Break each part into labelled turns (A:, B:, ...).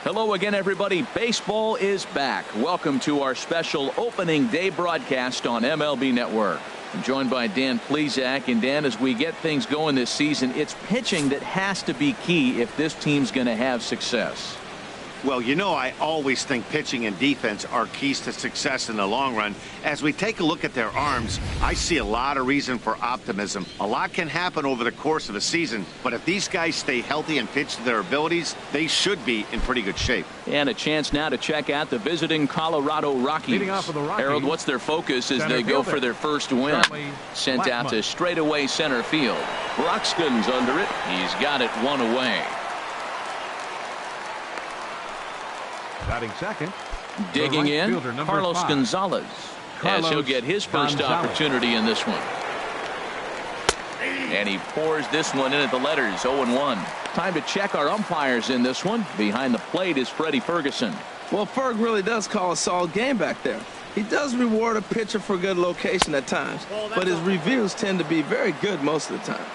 A: Hello again, everybody. Baseball is back. Welcome to our special opening day broadcast on MLB Network. I'm joined by Dan Plesac. And Dan, as we get things going this season, it's pitching that has to be key if this team's going to have success.
B: Well, you know, I always think pitching and defense are keys to success in the long run. As we take a look at their arms, I see a lot of reason for optimism. A lot can happen over the course of a season, but if these guys stay healthy and pitch to their abilities, they should be in pretty good shape.
A: And a chance now to check out the visiting Colorado Rockies.
C: Leading off for the Rockies,
A: Harold, what's their focus as they go for their first win? Sent out to straightaway center field. Broxton's under it. He's got it one away.
C: Batting second.
A: Digging in, Carlos
C: 5.
A: Gonzalez. As he'll get his first opportunity in this one. And he pours this one in at the letters, 0-1. Time to check our umpires in this one. Behind the plate is Freddie Ferguson.
D: Well, Ferg really does call a solid game back there. He does reward a pitcher for good location at times, but his reviews tend to be very good most of the time.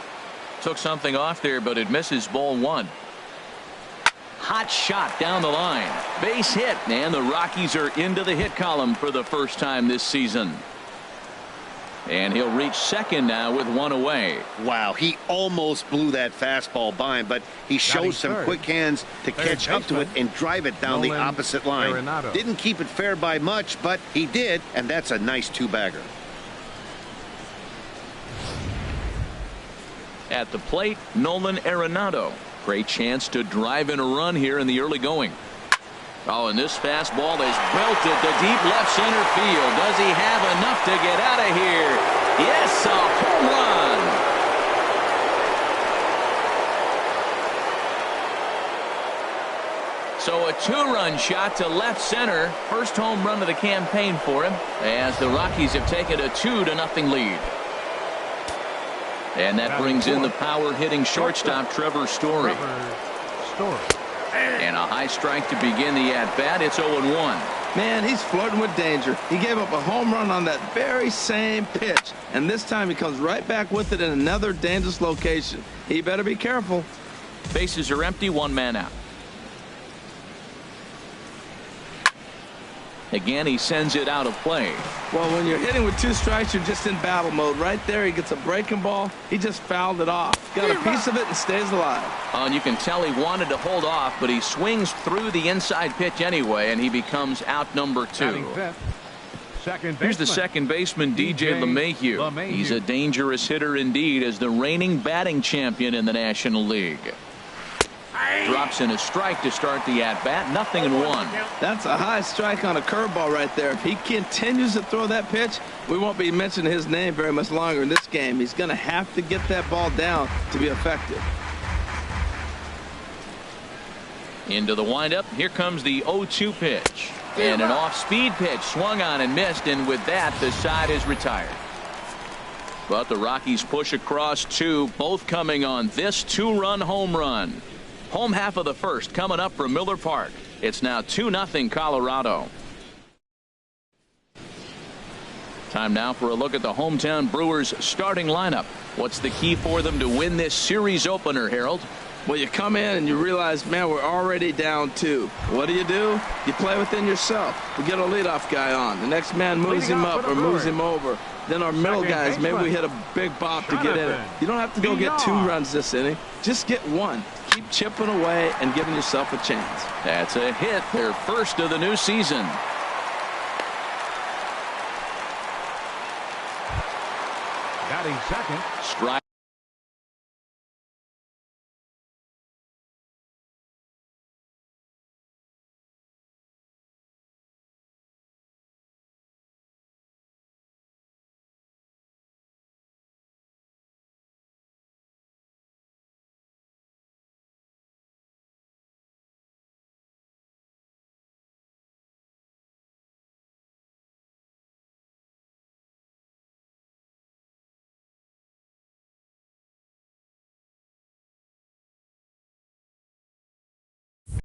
A: Took something off there, but it misses, ball one. Hot shot down the line. Base hit, and the Rockies are into the hit column for the first time this season. And he'll reach second now with one away.
B: Wow, he almost blew that fastball by him, but he shows some quick hands to catch up to it and drive it down the opposite line. Didn't keep it fair by much, but he did, and that's a nice two-bagger.
A: At the plate, Nolan Arenado. Great chance to drive in a run here in the early going. Oh, and this fastball is belted to deep left center field. Does he have enough to get out of here? Yes, a home run. So a two-run shot to left center. First home run of the campaign for him, as the Rockies have taken a 2-0 lead. And that brings in the power-hitting shortstop, Trevor Story. And a high strike to begin the at-bat. It's 0-1.
D: Man, he's flirting with danger. He gave up a home run on that very same pitch, and this time he comes right back with it in another dangerous location. He better be careful.
A: Bases are empty, one man out. Again, he sends it out of play.
D: Well, when you're hitting with two strikes, you're just in battle mode. Right there, he gets a breaking ball. He just fouled it off. Got a piece of it and stays alive.
A: And you can tell he wanted to hold off, but he swings through the inside pitch anyway, and he becomes out number two. Here's the second baseman, DJ LeMahieu. He's a dangerous hitter indeed, as the reigning batting champion in the National League. Drops in a strike to start the at-bat. 0-1.
D: That's a high strike on a curveball right there. If he continues to throw that pitch, we won't be mentioning his name very much longer in this game. He's going to have to get that ball down to be effective.
A: Into the windup. Here comes the 0-2 pitch. And an off-speed pitch swung on and missed, and with that, the side is retired. But the Rockies push across two, both coming on this two-run home run. Home half of the first coming up from Miller Park. It's now 2-0 Colorado. Time now for a look at the hometown Brewers starting lineup. What's the key for them to win this series opener, Harold?
D: Well, you come in and you realize, man, we're already down 2. What do? You play within yourself. We get a leadoff guy on. The next man moves him up or moves him over. Then our middle guys, maybe we hit a big bop to get in it. You don't have to go get 2 runs this inning. Just get 1. Keep chipping away and giving yourself a chance.
A: That's a hit, their first of the new season.
C: Batting second.
A: Strike.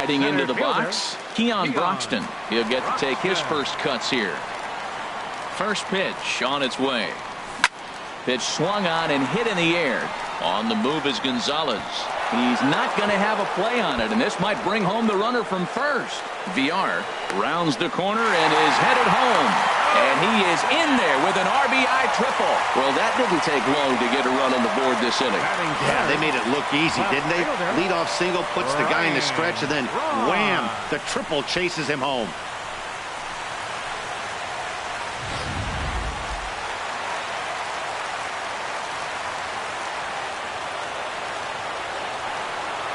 A: Heading into the box, Keon Broxton. He'll get to take his first cuts here. First pitch on its way. Pitch swung on and hit in the air. On the move is Gonzalez. He's not going to have a play on it, and this might bring home the runner from first. VR rounds the corner and is headed home. And he is in there with an RBI triple.
D: Well, that didn't take long to get a run on the board this inning.
B: Yeah, they made it look easy, didn't they? Leadoff single puts the guy in the stretch, and then wham, the triple chases him home.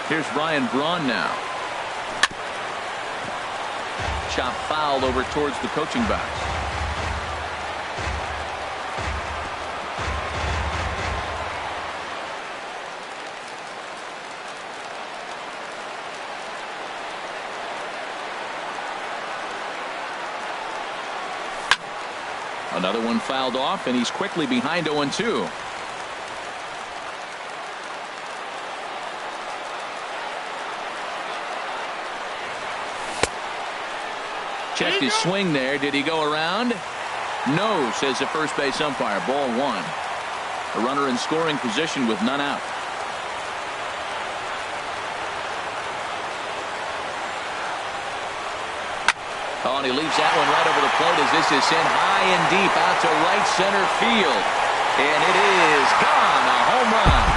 A: Here's Ryan Braun now. Chop foul over towards the coaching box. Another one fouled off, and he's quickly behind 0-2. Checked his swing there. Did he go around? No, says the first base umpire. Ball one. A runner in scoring position with none out. Oh, and he leaves that one right over the plate as this is sent high and deep out to right center field. And it is gone. A home run.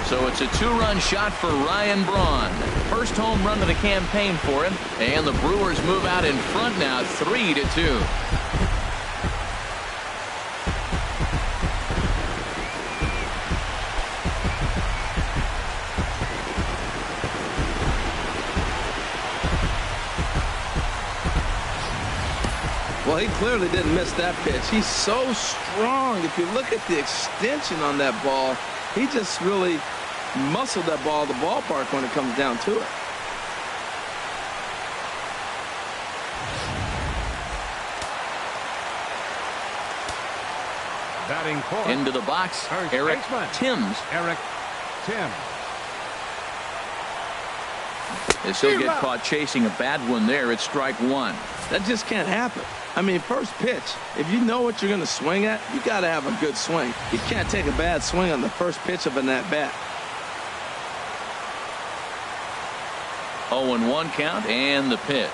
A: So it's a two-run shot for Ryan Braun. First home run of the campaign for him. And the Brewers move out in front now 3-2.
D: Well, he clearly didn't miss that pitch. He's so strong. If you look at the extension on that ball, he just really muscled that ball to the ballpark when it comes down to it.
C: Batting fourth.
A: Into the box, Eric Timms.
C: Eric Timms.
A: As he'll get caught chasing a bad one there, it's strike one.
D: That just can't happen. I mean, first pitch, if you know what you're going to swing at, you got to have a good swing. You can't take a bad swing on the first pitch of an at-bat.
A: 0-1 count and the pitch.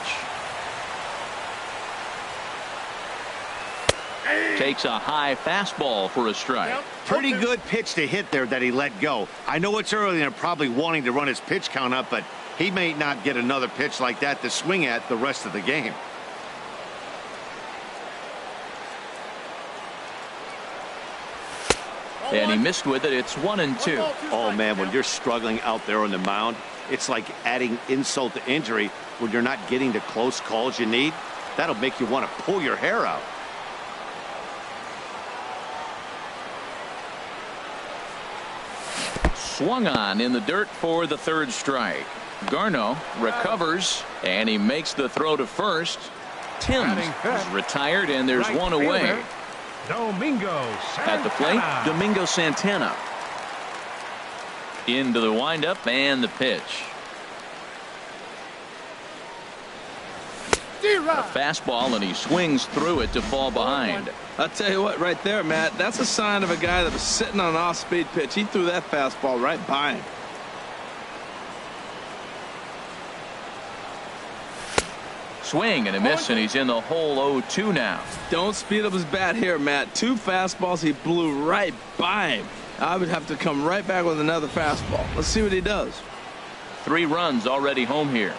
A: Takes a high fastball for a strike.
B: Pretty good pitch to hit there that he let go. I know it's early and they're probably wanting to run his pitch count up, but he may not get another pitch like that to swing at the rest of the game.
A: And he missed with it. It's 1-2.
B: Oh, man, when you're struggling out there on the mound, it's like adding insult to injury when you're not getting the close calls you need. That'll make you want to pull your hair out.
A: Swung on in the dirt for the third strike. Garneau recovers, and he makes the throw to first. Timms is retired, and there's one away.
C: Domingo Santana.
A: At the plate, Domingo Santana. Into the windup and the pitch. A fastball, and he swings through it to fall behind.
D: I'll tell you what, right there, Matt, that's a sign of a guy that was sitting on an off-speed pitch. He threw that fastball right by him.
A: Swing and a miss, and he's in the hole 0-2 now.
D: Don't speed up his bat here, Matt. Two fastballs he blew right by him. I would have to come right back with another fastball. Let's see what he does.
A: 3 runs already home here.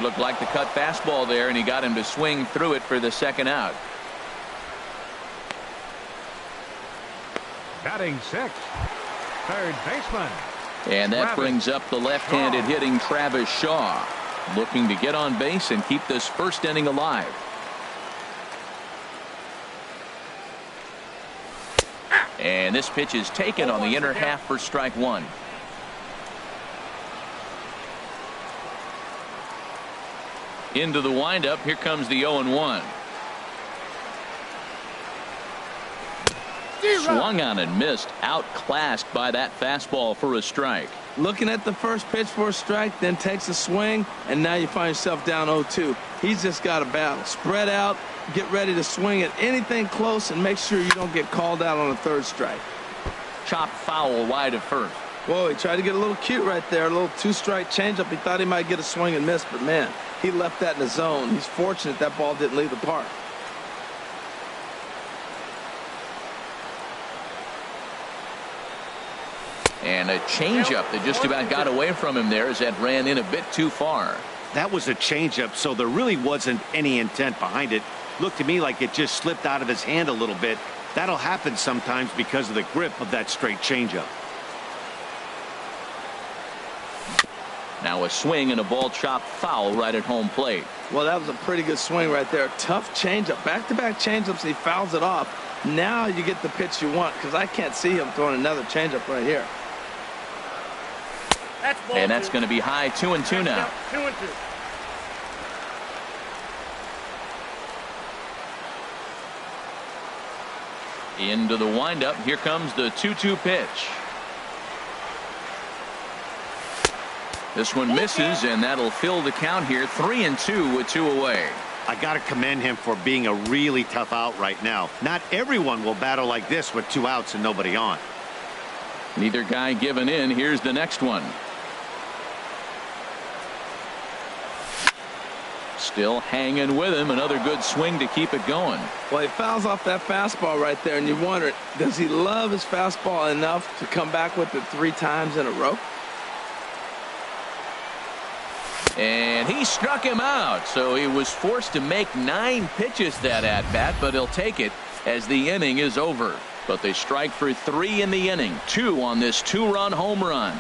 A: Looked like the cut fastball there, and he got him to swing through it for the second out.
C: Batting sixth, third baseman.
A: And that brings up the left-handed hitting Travis Shaw, looking to get on base and keep this first inning alive. And this pitch is taken on the inner half for strike one. Into the windup. Here comes the 0-1. Swung on and missed. Outclassed by that fastball for a strike.
D: Looking at the first pitch for a strike, then takes a swing, and now you find yourself down 0-2. He's just got a battle. Spread out, get ready to swing at anything close, and make sure you don't get called out on a third strike.
A: Chopped foul wide of first.
D: Whoa, he tried to get a little cute right there. A little two-strike changeup. He thought he might get a swing and miss, but, man, he left that in the zone. He's fortunate that ball didn't leave the park.
A: And a changeup that just about got away from him there as that ran in a bit too far.
B: That was a changeup, so there really wasn't any intent behind it. Looked to me like it just slipped out of his hand a little bit. That'll happen sometimes because of the grip of that straight changeup.
A: Now a swing and a ball chopped foul right at home plate.
D: Well, that was a pretty good swing right there. Tough changeup. Back-to-back changeups, he fouls it off. Now you get the pitch you want, because I can't see him throwing another changeup right here.
A: And that's going to be high. 2-2 now.
C: 2-2.
A: Into the windup. Here comes the 2-2 pitch. This one misses, and that'll fill the count here. 3-2 with 2 away.
B: I got to commend him for being a really tough out right now. Not everyone will battle like this with 2 outs and nobody on.
A: Neither guy giving in. Here's the next one. Still hanging with him. Another good swing to keep it going.
D: Well, he fouls off that fastball right there, and you wonder, does he love his fastball enough to come back with it 3 times in a row?
A: And he struck him out, so he was forced to make 9 pitches that at-bat, but he'll take it as the inning is over. But they strike for 3 in the inning, 2 on this 2-run home run.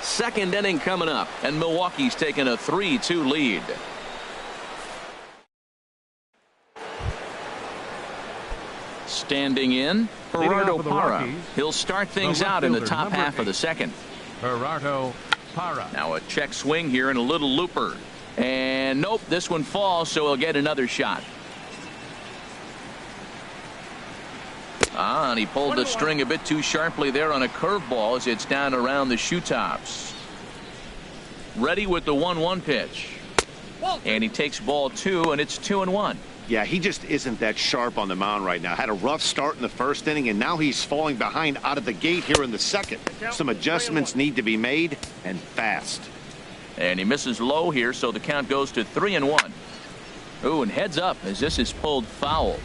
A: Second inning coming up, and Milwaukee's taking a 3-2 lead. Standing in, Gerardo Parra. He'll start things out in the top half of the second.
C: Gerardo Parra.
A: Now a check swing here and a little looper. And nope, this one falls, so he'll get another shot. And he pulled the string a bit too sharply there on a curveball as it's down around the shoe tops. Ready with the 1-1 pitch. And he takes ball 2, and it's 2-1.
B: Yeah, he just isn't that sharp on the mound right now. Had a rough start in the first inning, and now he's falling behind out of the gate here in the second. Some adjustments need to be made, and fast.
A: And he misses low here, so the count goes to 3-1. Ooh, and heads up as this is pulled foul.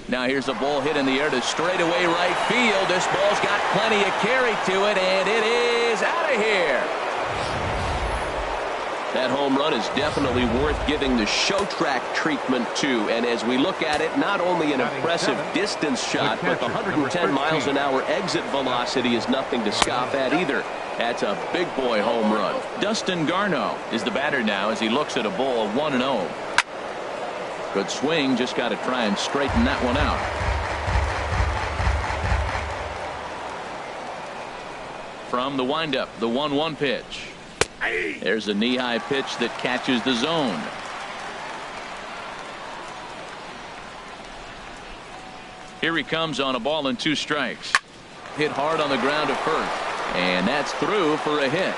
A: Now here's a ball hit in the air to straightaway right field. This ball's got plenty of carry to it, and it is out of here. That home run is definitely worth giving the show track treatment to. And as we look at it, not only an impressive distance shot, but the 110 miles an hour exit velocity is nothing to scoff at either. That's a big boy home run. Dustin Garneau is the batter now as he looks at a ball 1-0. Good swing, just got to try and straighten that one out. From the windup, the 1-1 pitch. There's a knee-high pitch that catches the zone. Here he comes on a ball and 2 strikes. Hit hard on the ground to first, and that's through for a hit.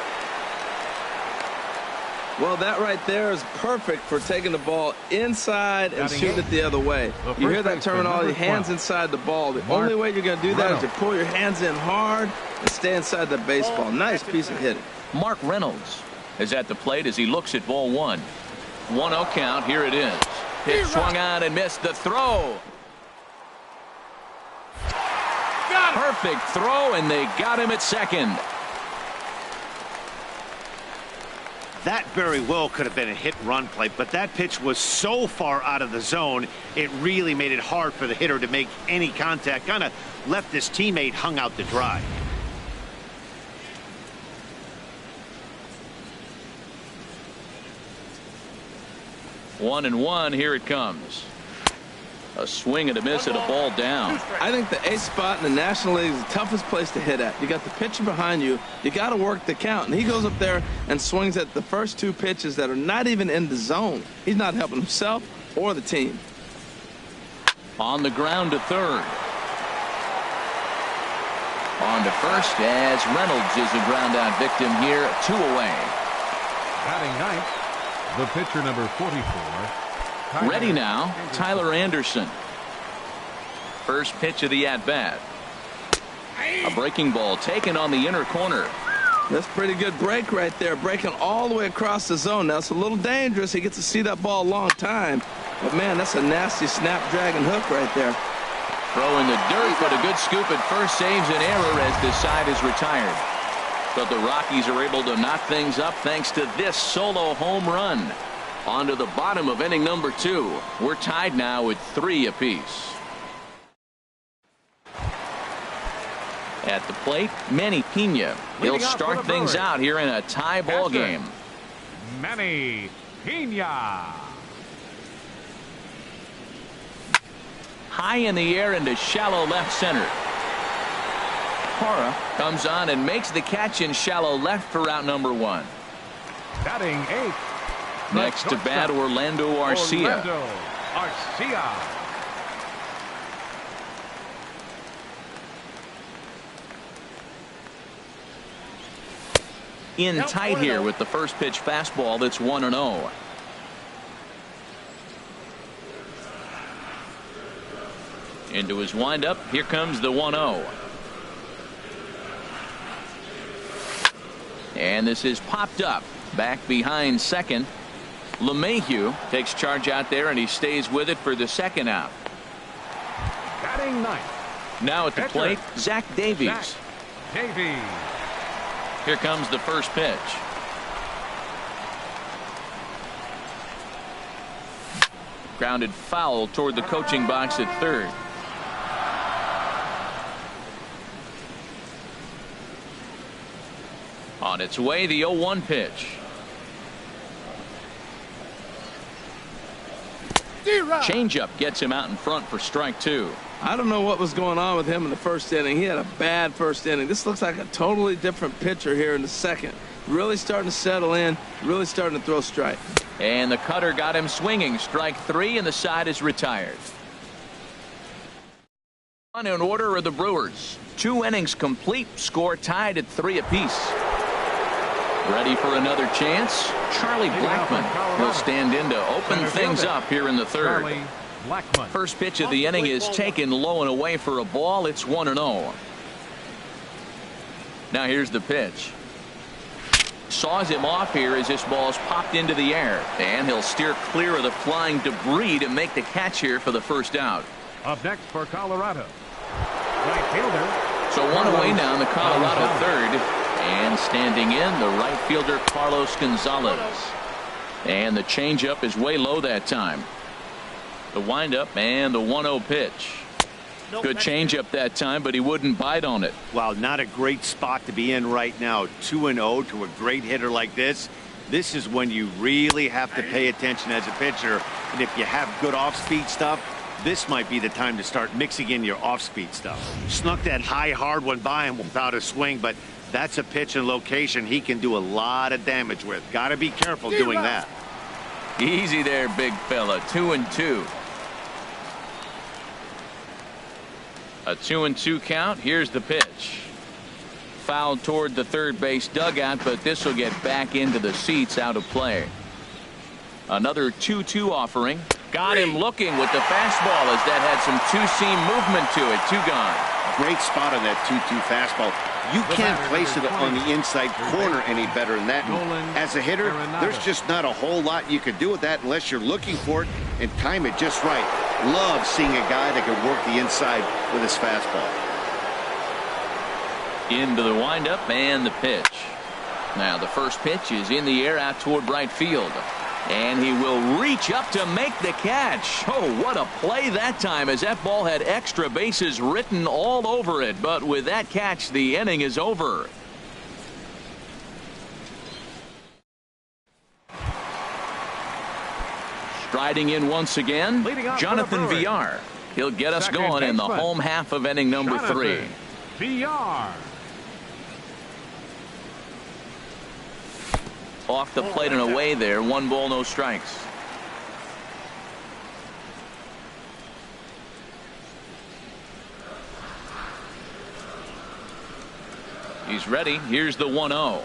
D: Well, that right there is perfect for taking the ball inside and shooting it the other way. You hear that terminology, hands inside the ball. The only way you're going to do that is to pull your hands in hard and stay inside the baseball. Nice piece of hitting.
A: Mark Reynolds is at the plate as he looks at ball 1. 1-0 count. Here it is. Hit swung on and missed the throw. Perfect throw, and they got him at second.
B: That very well could have been a hit-run play, but that pitch was so far out of the zone, it really made it hard for the hitter to make any contact. Kind of left his teammate hung out to dry.
A: One and one, here it comes. A swing and a miss and a ball down.
D: I think the eighth spot in the National League is the toughest place to hit at. You got the pitcher behind you. You got to work the count. And he goes up there and swings at the first two pitches that are not even in the zone. He's not helping himself or the team.
A: On the ground to third. On to first as Reynolds is a ground out victim here. 2 away.
C: Batting ninth, the pitcher number 44.
A: Ready now, Tyler Anderson. First pitch of the at-bat. A breaking ball taken on the inner corner.
D: That's a pretty good break right there, breaking all the way across the zone. Now, it's a little dangerous. He gets to see that ball a long time. But, man, that's a nasty snapdragon hook right there.
A: Throw in the dirt, but a good scoop at first saves an error as the side is retired. But the Rockies are able to knock things up thanks to this solo home run. On to the bottom of inning number 2. We're tied now with 3 apiece. At the plate, Manny Pena. He'll start things out here in a tie ball game.
C: Manny Pena.
A: High in the air into shallow left center. Parra comes on and makes the catch in shallow left for out number 1.
C: Batting 8th.
A: Next to bat, Orlando Arcia. In tight here with the first pitch fastball that's 1-0. Into his windup. Here comes the 1-0. And this is popped up. Back behind second. LeMahieu takes charge out there, and he stays with it for the second out.
C: Batting ninth.
A: Now at the plate, Zach Davies. Here comes the first pitch. Grounded foul toward the coaching box at third. On its way, the 0-1 pitch. Changeup gets him out in front for strike 2.
D: I don't know what was going on with him in the first inning. He had a bad first inning. This looks like a totally different pitcher here in the second. Really starting to settle in, really starting to throw strike.
A: And the cutter got him swinging. Strike 3, and the side is retired. On in order are the Brewers. 2 innings complete, score tied at 3 apiece. Ready for another chance? Charlie Blackmon will stand in to open things up here in the third. First pitch of the inning is taken low and away for a ball. It's 1-0. Now here's the pitch. Saws him off here as this ball's popped into the air. And he'll steer clear of the flying debris to make the catch here for the first out.
C: Up next for Colorado, right fielder.
A: So 1 away now in the Colorado third. And standing in, the right fielder Carlos Gonzalez. And the changeup is way low that time. The windup and the 1-0 pitch. Good changeup that time, but he wouldn't bite on it.
B: Well, not a great spot to be in right now. 2-0 to a great hitter like this. This is when you really have to pay attention as a pitcher. And if you have good off-speed stuff, this might be the time to start mixing in your off-speed stuff. Snuck that high, hard one by him without a swing, but that's a pitch and location he can do a lot of damage with. Got to be careful doing that.
A: Easy there, big fella. 2-2. A 2-2 count. Here's the pitch. Fouled toward the third base dugout, but this will get back into the seats, out of play. Another 2-2 offering. Got him looking with the fastball as that had some two-seam movement to it. 2 gone.
B: Great spot on that 2-2 fastball. You can't place it on the inside corner any better than that. And as a hitter, there's just not a whole lot you can do with that unless you're looking for it and time it just right. Love seeing a guy that can work the inside with his fastball.
A: Into the windup and the pitch. Now the first pitch is in the air out toward right field. And he will reach up to make the catch. Oh, what a play that time, as that ball had extra bases written all over it. But with that catch, the inning is over. Striding in once again, Jonathan VR. He'll get us going in the home half of inning number 3.
C: VR.
A: Off the plate and away there. 1 ball, no strikes. He's ready. Here's the 1-0.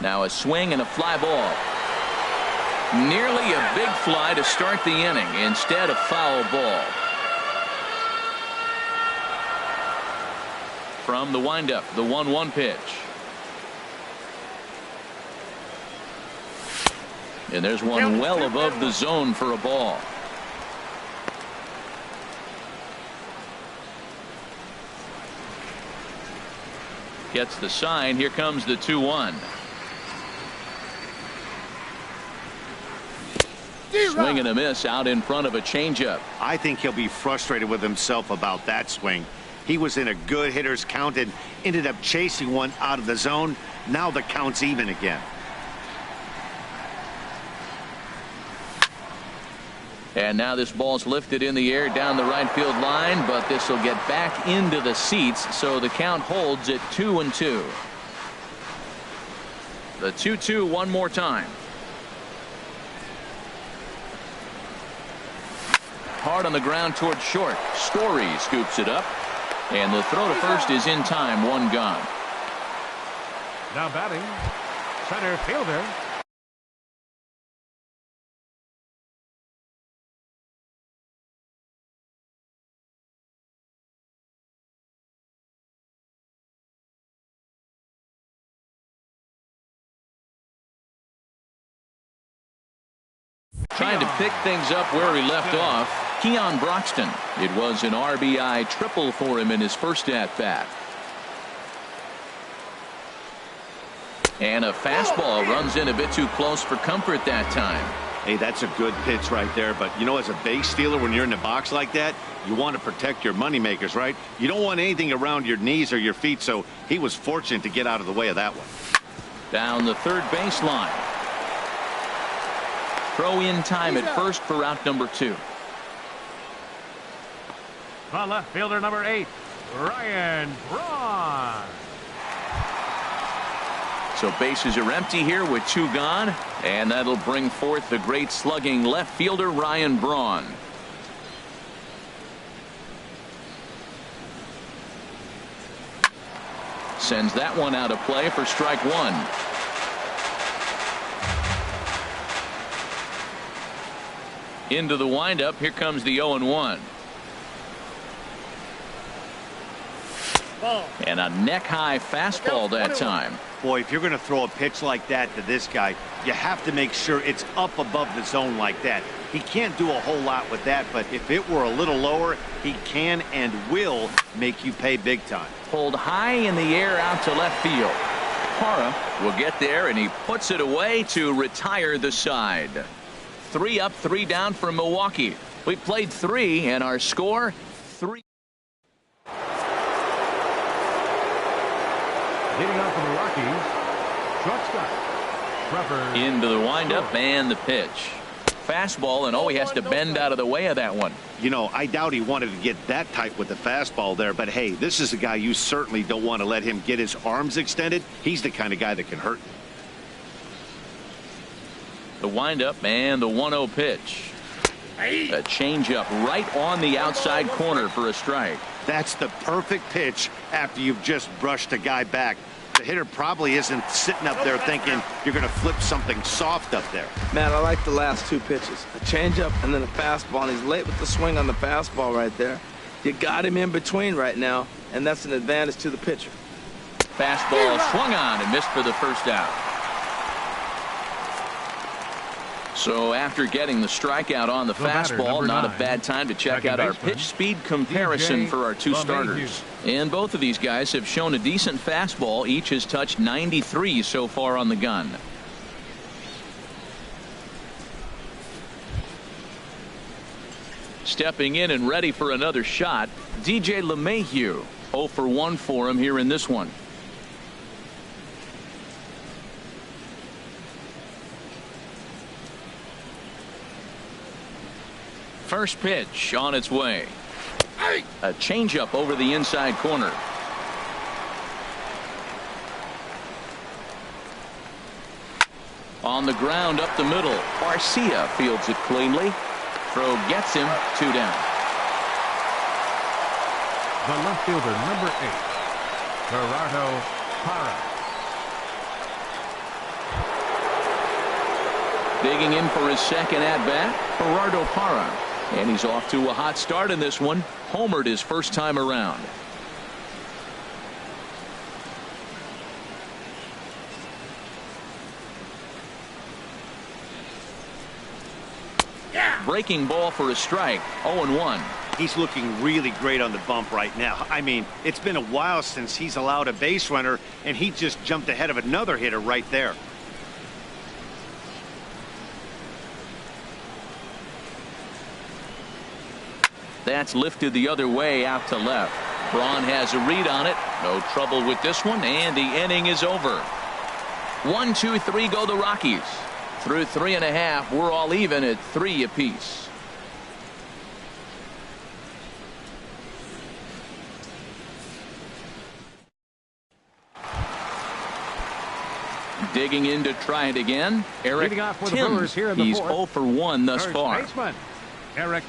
A: Now a swing and a fly ball. Nearly a big fly to start the inning. Instead, a foul ball. From the windup, the 1-1 pitch. And there's one well above the zone for a ball. Gets the sign. Here comes the 2-1. Swing and a miss out in front of a changeup.
B: I think he'll be frustrated with himself about that swing. He was in a good hitter's count and ended up chasing one out of the zone. Now the count's even again.
A: And now this ball's lifted in the air down the right field line, but this will get back into the seats, so the count holds at 2-2. The 2-2 one more time. Hard on the ground toward short. Story scoops it up, and the throw to first is in time. 1 gone.
C: Now batting, center fielder.
A: Trying to pick things up where he left off. Keon Broxton. It was an RBI triple for him in his first at-bat. And a fastball runs in a bit too close for comfort that time.
B: Hey, that's a good pitch right there. But, you know, as a base stealer, when you're in the box like that, you want to protect your moneymakers, right? You don't want anything around your knees or your feet, so he was fortunate to get out of the way of that one.
A: Down the third baseline. Throw in time at first for out number 2.
C: The left fielder, number 8, Ryan Braun.
A: So bases are empty here with 2 gone, and that'll bring forth the great slugging left fielder Ryan Braun. Sends that one out of play for strike 1. Into the windup. Here comes the 0-1. And a neck-high fastball that time.
B: Boy, if you're going to throw a pitch like that to this guy, you have to make sure it's up above the zone like that. He can't do a whole lot with that, but if it were a little lower, he can and will make you pay big time.
A: Pulled high in the air out to left field. Parra will get there, and he puts it away to retire the side. 3 up, 3 down for Milwaukee. We played 3, and our score 3.
C: Leading off for the Rockies, shortstop Trevor.
A: Into the windup and the pitch. Fastball, and he has to bend out of the way of that one.
B: You know, I doubt he wanted to get that tight with the fastball there, but hey, this is a guy you certainly don't want to let him get his arms extended. He's the kind of guy that can hurt.
A: The windup and the 1-0 pitch. A changeup right on the outside corner for a strike.
B: That's the perfect pitch after you've just brushed a guy back. The hitter probably isn't sitting up there thinking you're going to flip something soft up there.
D: Man, I like the last 2 pitches. A changeup and then a fastball, and he's late with the swing on the fastball right there. You got him in between right now, and that's an advantage to the pitcher.
A: Fastball swung on and missed for the first out. So after getting the strikeout on the fastball, not a bad time to check out our pitch speed comparison for our 2 starters. And both of these guys have shown a decent fastball. Each has touched 93 so far on the gun. Stepping in and ready for another shot, DJ LeMahieu. 0 for 1 for him here in this one. First pitch on its way. A changeup over the inside corner. On the ground up the middle. Garcia fields it cleanly. Throw gets him. 2 down.
C: The left fielder, number 8, Gerardo Parra.
A: Digging in for his second at-bat, Gerardo Parra. And he's off to a hot start in this one. Homered his first time around. Breaking ball for a strike. 0-1.
B: He's looking really great on the bump right now. I mean, it's been a while since he's allowed a base runner, and he just jumped ahead of another hitter right there.
A: That's lifted the other way out to left. Braun has a read on it. No trouble with this one, and the inning is over. 1, 2, 3 go the Rockies. Through 3.5, we're all even at 3 apiece. Digging in to try it again. Eric Timms. He's 0 for 1 thus far.
C: Baseman, Eric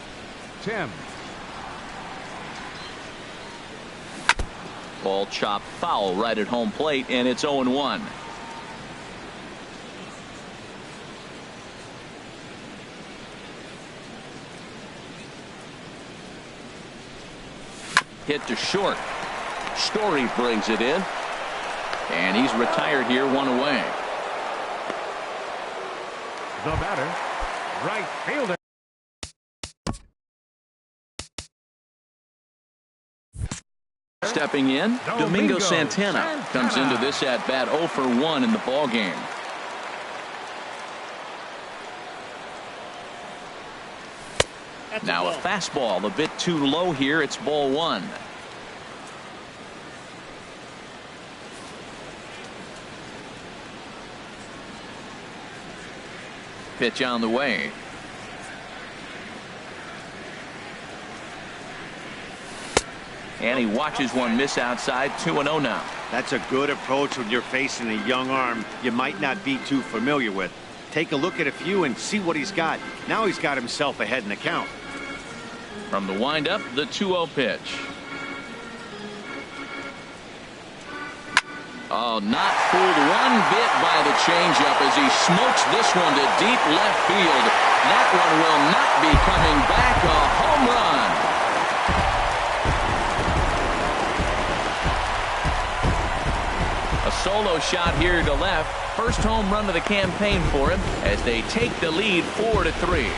C: Timms.
A: Ball chopped foul right at home plate, and it's 0-1. Hit to short. Story brings it in. And he's retired here, 1 away.
C: The batter, right fielder.
A: Stepping in, Domingo Santana comes into this at bat 0 for 1 in the ball game. Now a fastball a bit too low here. It's ball 1. Pitch on the way. And he watches one miss outside. 2-0 now.
B: That's a good approach when you're facing a young arm you might not be too familiar with. Take a look at a few and see what he's got. Now he's got himself ahead in the count.
A: From the windup, the 2-0 pitch. Oh, not fooled one bit by the changeup as he smokes this one to deep left field. That one will not be coming back. A home run. A solo shot here to left. First home run of the campaign for him as they take the lead 4-3.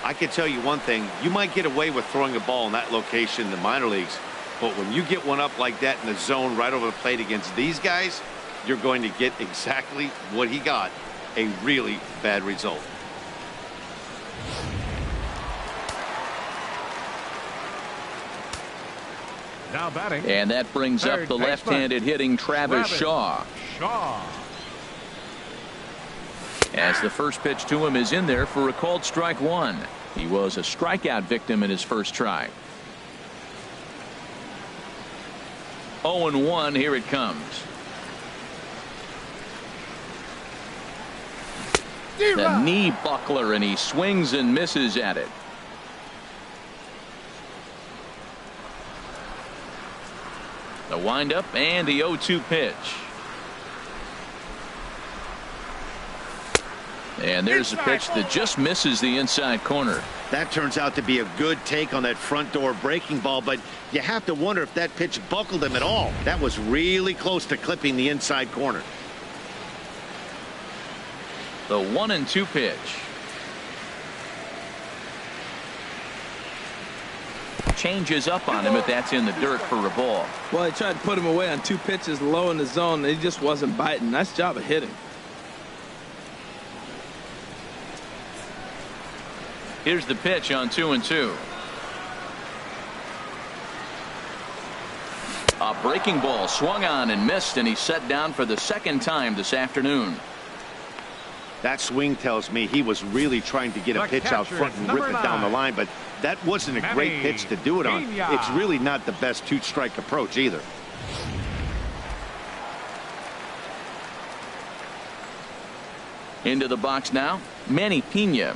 B: I can tell you one thing, you might get away with throwing a ball in that location in the minor leagues, but when you get one up like that in the zone right over the plate against these guys, you're going to get exactly what he got, a really bad result.
C: Now batting.
A: And that brings up the left-handed hitting Travis Shaw. As the first pitch to him is in there for a called strike 1. He was a strikeout victim in his first try. 0-1. Here it comes. The knee buckler, and he swings and misses at it. The windup and the 0-2 pitch. And there's a pitch that just misses the inside corner.
B: That turns out to be a good take on that front door breaking ball, but you have to wonder if that pitch buckled him at all. That was really close to clipping the inside corner.
A: The 1-2 pitch. changes up on him if that's in the dirt for a ball.
D: Well, he tried to put him away on 2 pitches low in the zone, and he just wasn't biting. Nice job of hitting.
A: Here's the pitch on 2-2. A breaking ball swung on and missed, and he's set down for the 2nd time this afternoon.
B: That swing tells me he was really trying to get a pitch out front and rip it down the line, but that wasn't a great pitch to do it on. It's really not the best 2-strike approach either.
A: Into the box now, Manny Pena.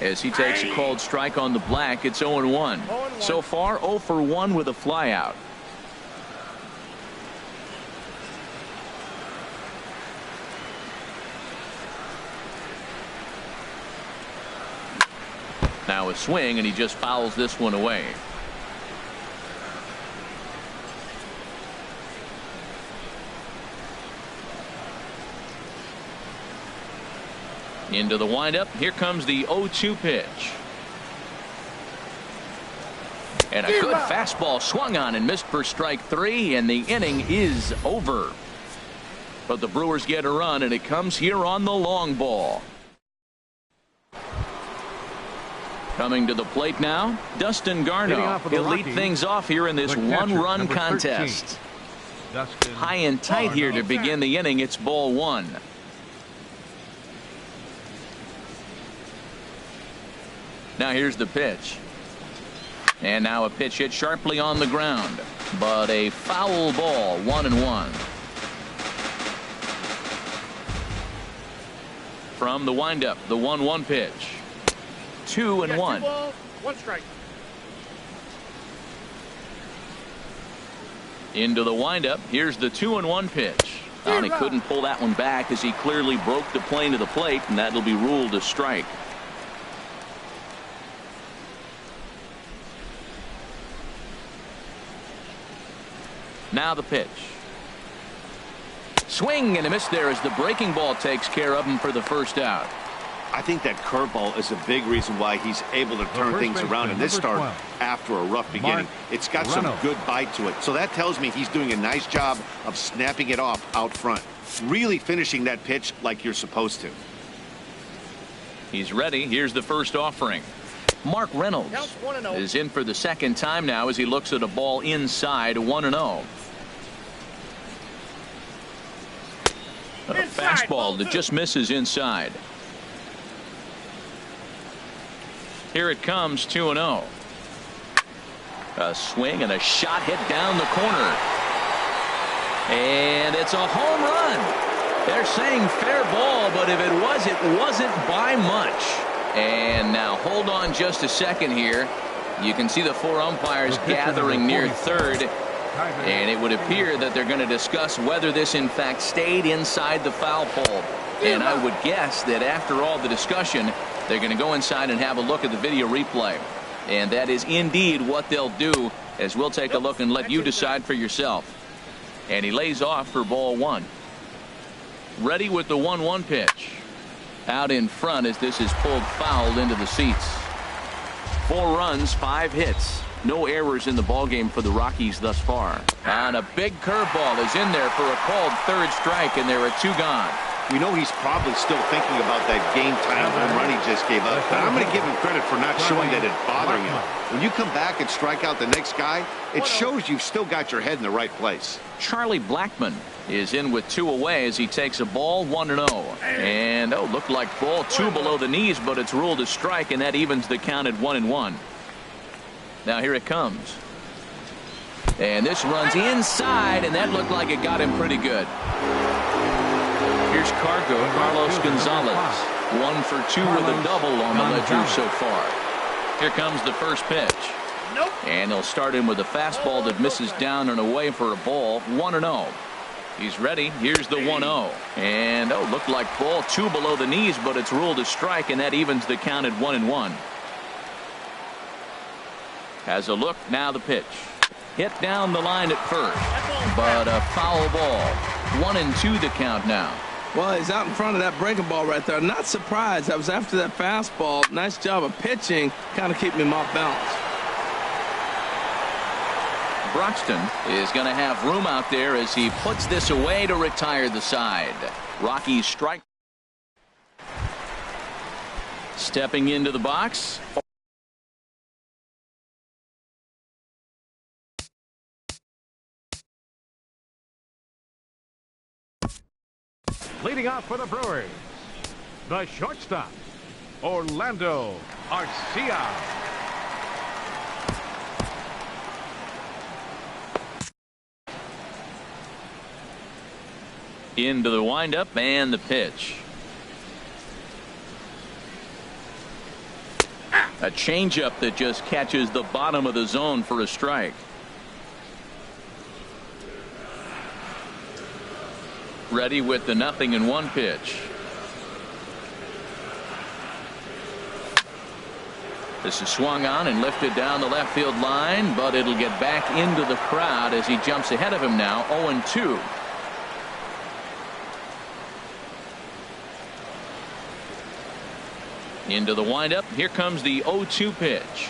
A: As he takes a called strike on the black, it's 0-1. So far, 0 for 1 with a flyout. Now a swing, and he just fouls this one away. Into the windup. Here comes the 0-2 pitch. And a good fastball swung on and missed for strike 3, and the inning is over. But the Brewers get a run, and it comes here on the long ball. Coming to the plate now, Dustin Garneau. He'll lead things off here in this one-run contest. High and tight here to begin the inning. It's ball 1. Now here's the pitch. And now a pitch hit sharply on the ground. But a foul ball, 1-1. From the windup, the 1-1 pitch. 2-1.
C: 1 strike.
A: Into the windup. Here's the 2-1 pitch. And he couldn't pull that one back as he clearly broke the plane to the plate, and that'll be ruled a strike. Now the pitch. Swing and a miss there as the breaking ball takes care of him for the first out.
B: I think that curveball is a big reason why he's able to turn things around in this start after a rough beginning. It's got some good bite to it. So that tells me he's doing a nice job of snapping it off out front. Really finishing that pitch like you're supposed to.
A: He's ready. Here's the first offering. Mark Reynolds is in for the 2nd time now as he looks at a ball inside, 1-0. A fastball that just misses inside. Here it comes, 2-0. A swing and a shot hit down the corner. And it's a home run. They're saying fair ball, but if it wasn't by much. And now hold on just a second here. You can see the 4 umpires gathering near third. And it would appear that they're going to discuss whether this in fact stayed inside the foul pole. And I would guess that after all the discussion, they're going to go inside and have a look at the video replay. And that is indeed what they'll do, as we'll take a look and let you decide for yourself. And he lays off for ball 1. Ready with the 1-1 pitch. Out in front as this is pulled foul into the seats. 4 runs, 5 hits. No errors in the ballgame for the Rockies thus far. And a big curveball is in there for a called 3rd strike, and there are 2 gone.
B: We know he's probably still thinking about that game-time home run he just gave up, but I'm going to give him credit for not showing that it's bothering him. When you come back and strike out the next guy, it shows you've still got your head in the right place.
A: Charlie Blackmon is in with 2 away as he takes a ball, 1-0. And, looked like ball 2 below the knees, but it's ruled a strike, and that evens the count at 1-1. Now here it comes. And this runs inside, and that looked like it got him pretty good. Here's Carlos Gonzalez. 1 for 2 with a double on the ledger so far. Here comes the first pitch. And they'll start him with a fastball that misses down and away for a ball, 1-0. He's ready. Here's the 1-0. And, looked like ball 2 below the knees, but it's ruled a strike, and that evens the count at 1-1. Has a look. Now the pitch. Hit down the line at first, but a foul ball. 1-2 the count now.
D: Well, he's out in front of that breaking ball right there. Not surprised. I was after that fastball. Nice job of pitching. Kind of keeping him off balance.
A: Broxton is going to have room out there as he puts this away to retire the side. Rockies strike. Stepping into the box.
C: Leading off for the Brewers, the shortstop, Orlando Arcia.
A: Into the windup and the pitch. A changeup that just catches the bottom of the zone for a strike. Ready with the 0-1 pitch. This is swung on and lifted down the left field line, but it'll get back into the crowd as he jumps ahead of him now. 0-2. Into the windup. Here comes the 0-2 pitch.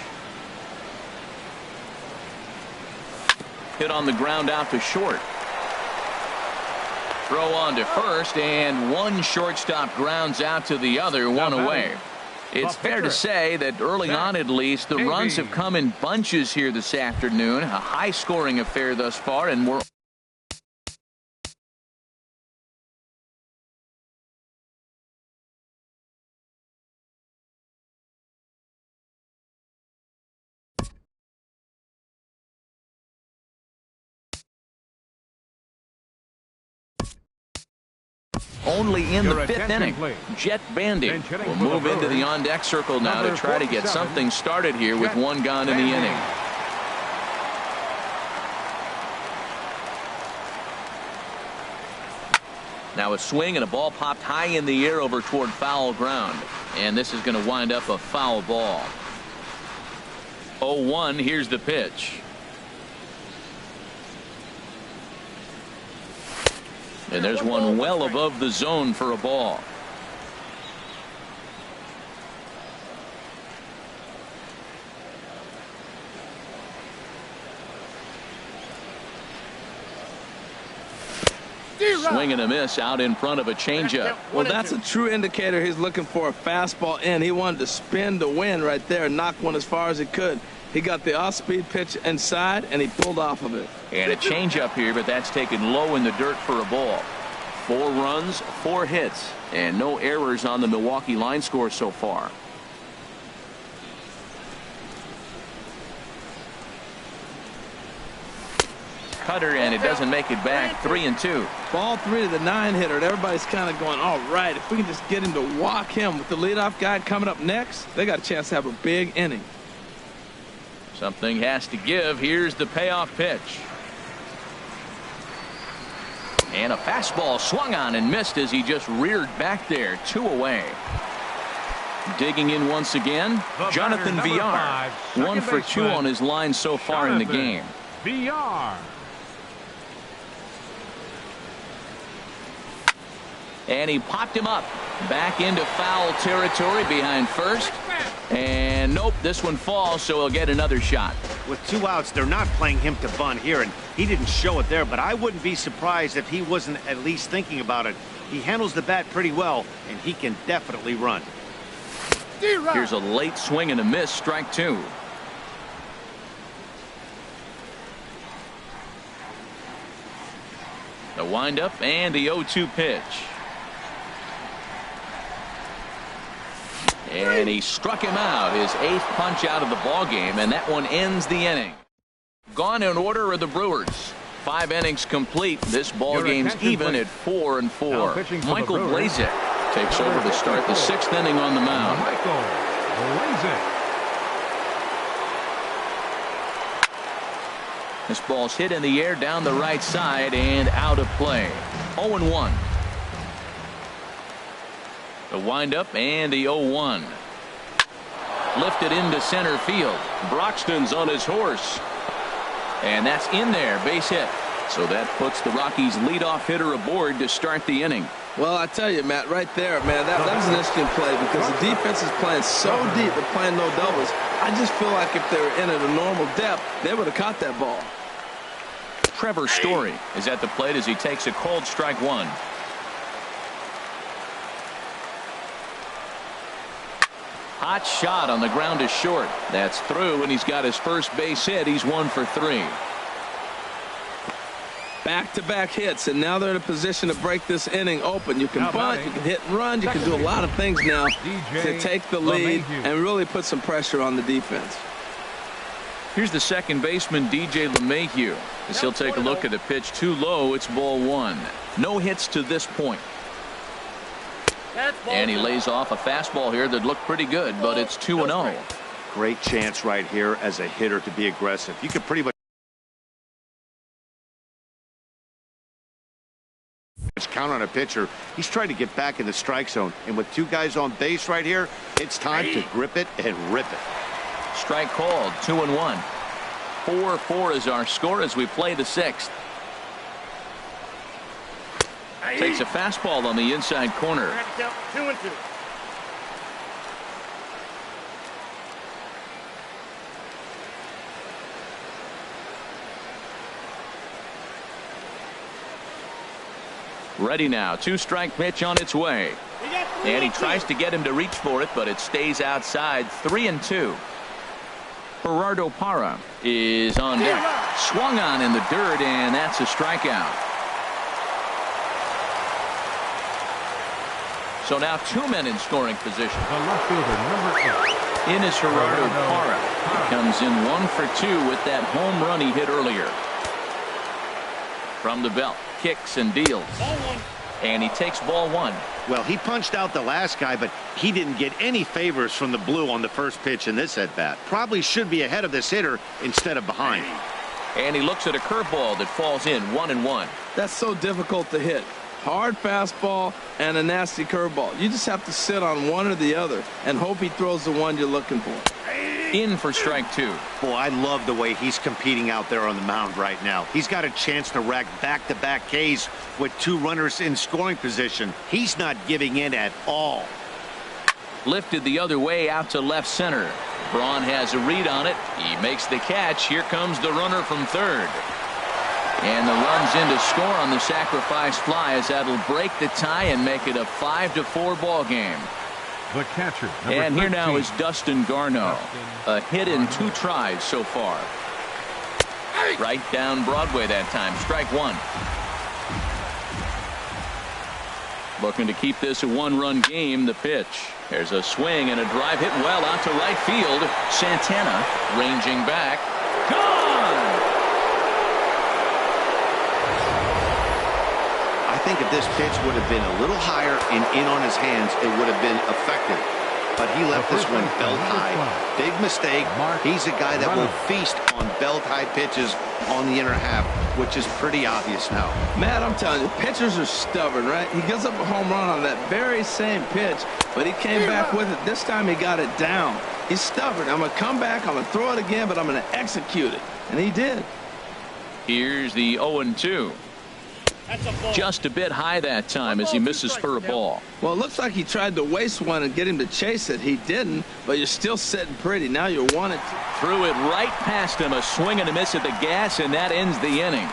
A: Hit on the ground out to short. Throw on to first, and one shortstop grounds out to the other, one away. It's fair to say that early on, at least, the runs have come in bunches here this afternoon. A high-scoring affair thus far, and we're only in the 5th inning. Jet Bandy will move into the on-deck circle now to try to get something started here with one gone in the inning. Now a swing and a ball popped high in the air over toward foul ground. And this is going to wind up a foul ball. 0-1, here's the pitch. And there's one well above the zone for a ball. Swing and a miss out in front of a changeup.
D: Well, that's a true indicator he's looking for a fastball in. He wanted to spin the wind right there, knock one as far as he could. He got the off-speed pitch inside, and he pulled off of it.
A: And a changeup here, but that's taken low in the dirt for a ball. 4 runs, 4 hits, and no errors on the Milwaukee line score so far. Cutter, and it doesn't make it back. 3-2.
D: Ball 3 to the 9-hitter, and everybody's kind of going, all right, if we can just get him to walk him with the leadoff guy coming up next, they got a chance to have a big inning.
A: Something has to give. Here's the payoff pitch. And a fastball swung on and missed as he just reared back there. 2 away. Digging in once again, Jonathan Villar. 1 for 2 on his line so far in the game.
C: Villar.
A: And he popped him up back into foul territory behind first. And nope, this one falls, so he'll get another shot.
B: With 2 outs, they're not playing him to bunt here, and he didn't show it there, but I wouldn't be surprised if he wasn't at least thinking about it. He handles the bat pretty well, and he can definitely run.
A: Here's a late swing and a miss, strike 2. The windup and the 0-2 pitch. And he struck him out, his 8th punch out of the ball game, and that one ends the inning. Gone in order are the Brewers. 5 innings complete. This ball game's even at 4-4. Michael Blazek takes over to start the 6th inning on the mound.
C: Michael Blazek.
A: This ball's hit in the air down the right side and out of play. 0-1. The windup and the 0-1. Lifted into center field. Broxton's on his horse. And that's in there, base hit. So that puts the Rockies leadoff hitter aboard to start the inning.
D: Well, I tell you, Matt, right there, man, that was an interesting play because the defense is playing so deep, they're playing no doubles. I just feel like if they were in at a normal depth, they would have caught that ball.
A: Trevor Story is at the plate as he takes a cold strike one. Hot shot on the ground is short. That's through, and he's got his first base hit. He's 1 for 3.
D: Back-to-back hits, and now they're in a position to break this inning open. You can bunt, you can hit and run, you can do a lot of things now to take the lead and really put some pressure on the defense.
A: Here's the second baseman, DJ LeMahieu, as he'll take a look at a pitch too low. It's ball 1. No hits to this point. And he lays off a fastball here that looked pretty good, but it's 2-0.
B: Great chance right here as a hitter to be aggressive. You could pretty much count on a pitcher. He's trying to get back in the strike zone, and with 2 guys on base right here, it's time to grip it and rip it.
A: Strike called, 2-1. 4-4 is our score as we play the 6th. Takes a fastball on the inside corner.
E: 2-2.
A: Ready now. 2-strike pitch on its way. And he tries to get him to reach for it, but it stays outside. 3-2. Gerardo Parra is on deck. Swung on in the dirt, and that's a strikeout. So now 2 men in scoring position.
C: The left fielder, number 8.
A: In is Gerardo Parra. He comes in 1 for 2 with that home run he hit earlier. From the belt, kicks and deals. And he takes ball 1.
B: Well, he punched out the last guy, but he didn't get any favors from the blue on the first pitch in this at-bat. Probably should be ahead of this hitter instead of behind.
A: And he looks at a curveball that falls in, 1-1.
D: That's so difficult to hit. Hard fastball and a nasty curveball. You just have to sit on one or the other and hope he throws the one you're looking for.
A: In for strike 2.
B: Boy, I love the way he's competing out there on the mound right now. He's got a chance to rack back-to-back Ks with 2 runners in scoring position. He's not giving in at all.
A: Lifted the other way out to left center. Braun has a read on it. He makes the catch. Here comes the runner from third. And the runs in to score on the sacrifice fly as that'll break the tie and make it a 5-4 ball game.
C: The catcher.
A: And here now is Dustin Garneau. A hit in 2 tries so far. Right down Broadway that time. Strike 1. Looking to keep this a 1-run game. The pitch. There's a swing and a drive hit well out to right field. Santana ranging back. Gone!
B: I think if this pitch would have been a little higher and in on his hands, it would have been effective. But he left this one belt high. Big mistake. He's a guy that will feast on belt high pitches on the inner half, which is pretty obvious now.
D: Matt, I'm telling you, pitchers are stubborn, right? He gives up a home run on that very same pitch, but he came back with it. This time he got it down. He's stubborn. I'm going to come back, I'm going to throw it again, but I'm going to execute it. And he did.
A: Here's the 0-2. Just a bit high that time as he misses for a ball.
D: Well, it looks like he tried to waste one and get him to chase it. He didn't, but you're still sitting pretty. Now you're 1-2.
A: Threw it right past him. A swing and a miss at the gas, and that ends the inning.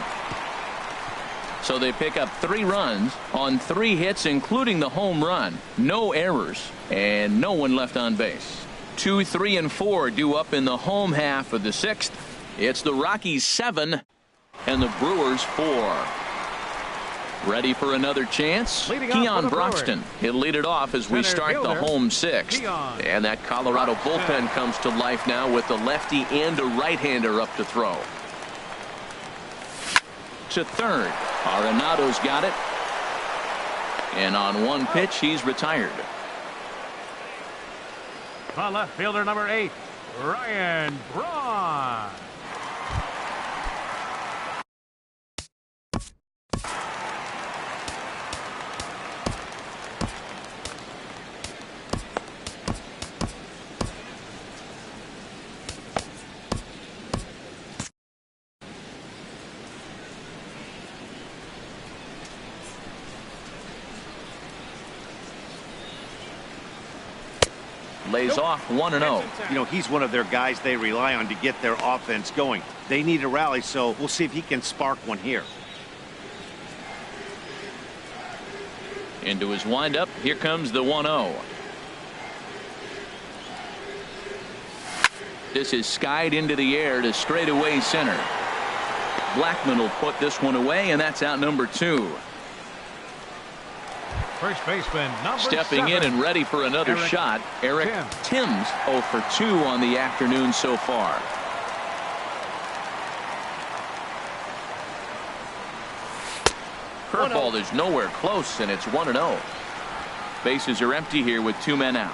A: So they pick up 3 runs on 3 hits, including the home run. No errors, and no one left on base. 2, 3, and 4 due up in the home half of the 6th. It's the Rockies 7 and the Brewers 4. Ready for another chance? Keon Broxton. He'll lead it off as we start the home 6th. And that Colorado bullpen comes to life now with a lefty and a right-hander up to throw. To third. Arenado's got it. And on 1 pitch, he's retired.
C: The left fielder, number 8, Ryan Braun.
A: lays off 1-0.
B: You know, he's one of their guys they rely on to get their offense going. They need a rally, so we'll see if he can spark one here.
A: Into his windup. Here comes the 1-0. This is skied into the air to straightaway center. Blackman will put this one away, and that's out number 2.
C: First baseman, number
A: Stepping
C: 7.
A: in and ready for another shot, Eric Timms, 0 for 2 on the afternoon so far. Curveball is nowhere close, and it's 1-0. Bases are empty here with 2 men out.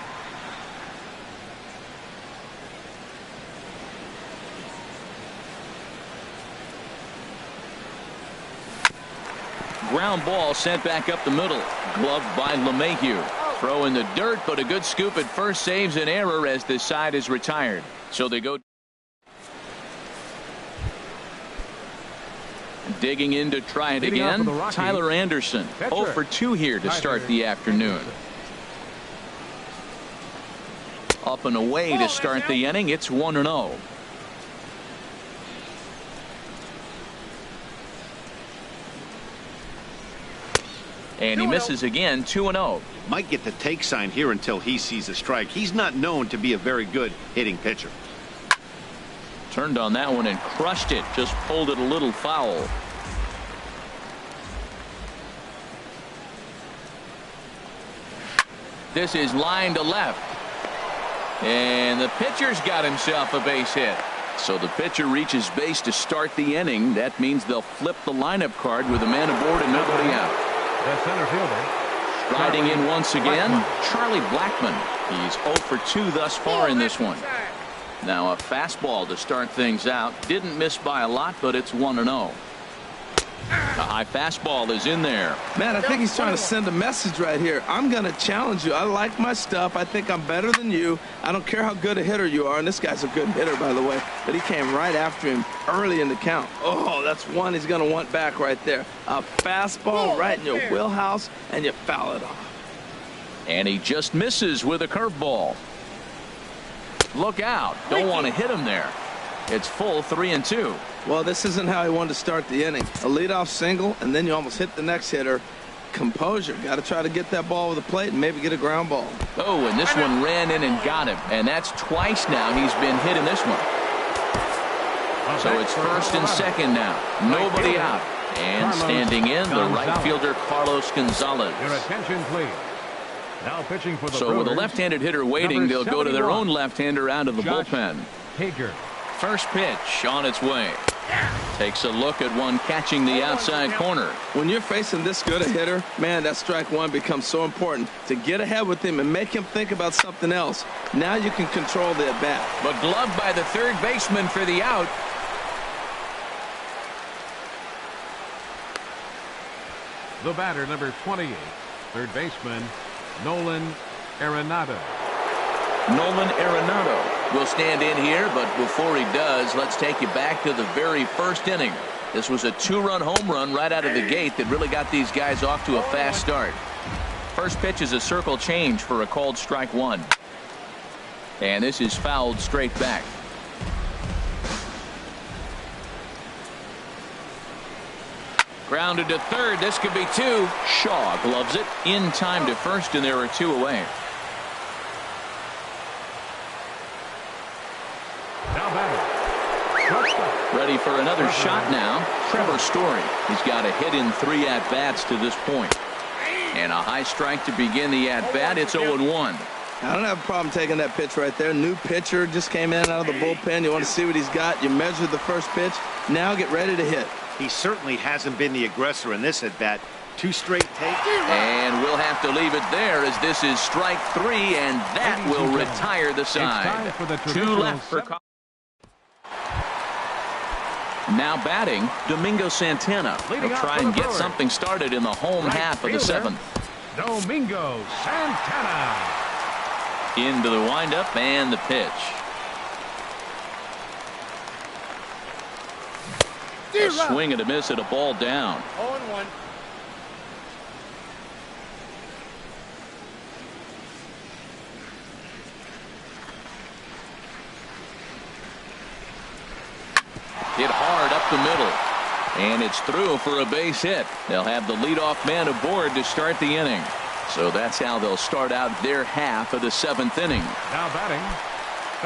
A: Ground ball sent back up the middle. Gloved by LeMahieu. Throw in the dirt, but a good scoop at first saves an error as this side is retired. So they go digging in to try it again. Tyler Anderson, 0 for 2 here to start the afternoon. Up and away to start the inning. It's 1-0. And he misses again, 2-0.
B: Might get the take sign here until he sees a strike. He's not known to be a very good hitting pitcher.
A: Turned on that one and crushed it. Just pulled it a little foul. This is line to left. And the pitcher's got himself a base hit. So the pitcher reaches base to start the inning. That means they'll flip the lineup card with a man aboard and nobody out.
C: The center fielder.
A: Riding in once again, Charlie Blackman. He's 0 for 2 thus far in this one. Now a fastball to start things out. Didn't miss by a lot, but it's 1-0. A high fastball is in there.
D: Man, I think he's trying to send a message right here. I'm going to challenge you. I like my stuff. I think I'm better than you. I don't care how good a hitter you are. And this guy's a good hitter, by the way. But he came right after him early in the count. Oh, that's one he's going to want back right there. A fastball right in your wheelhouse, and you foul it off.
A: And he just misses with a curveball. Look out. Don't want to hit him there. It's full 3-2.
D: Well, this isn't how he wanted to start the inning. A leadoff single, and then you almost hit the next hitter. Composure. Got to try to get that ball with the plate and maybe get a ground ball.
A: Oh, and this one ran in and got him. And that's twice now he's been hit in this one. So it's first and second now. Nobody out. And standing in, the right fielder, Carlos Gonzalez.
C: Your attention, please. Now pitching for the
A: So with a left-handed hitter waiting, they'll go to their own left-hander out of the bullpen.
C: Hager.
A: First pitch on its way. Takes a look at one catching the outside corner.
D: When you're facing this good a hitter, man, that strike one becomes so important to get ahead with him and make him think about something else. Now you can control the at-bat.
A: But gloved by the third baseman for the out.
C: The batter, number 28, third baseman, Nolan Arenado.
A: Nolan Arenado will stand in here, but before he does, let's take you back to the very first inning. This was a 2-run home run right out of the gate that really got these guys off to a fast start. First pitch is a circle change for a called strike one. And this is fouled straight back. Grounded to third. This could be 2. Shaw gloves it in time to first, and there are 2 away.
C: Now batting.
A: Ready for another shot now. Trevor Story. He's got a hit in 3 at-bats to this point. And a high strike to begin the at-bat. It's 0-1.
D: I don't have a problem taking that pitch right there. New pitcher just came in out of the bullpen. You want to see what he's got. You measure the first pitch. Now get ready to hit.
B: He certainly hasn't been the aggressor in this at-bat. 2 straight takes.
A: And we'll have to leave it there as this is strike 3, and that will retire the side. 2 left for now batting, Domingo Santana. He'll try and get something started in the home half of the 7th.
C: Domingo Santana.
A: Into the windup and the pitch. A swing and a miss at a ball down.
B: 0-1.
A: Hit hard up the middle. And it's through for a base hit. They'll have the leadoff man aboard to start the inning. So that's how they'll start out their half of the 7th inning.
C: Now batting,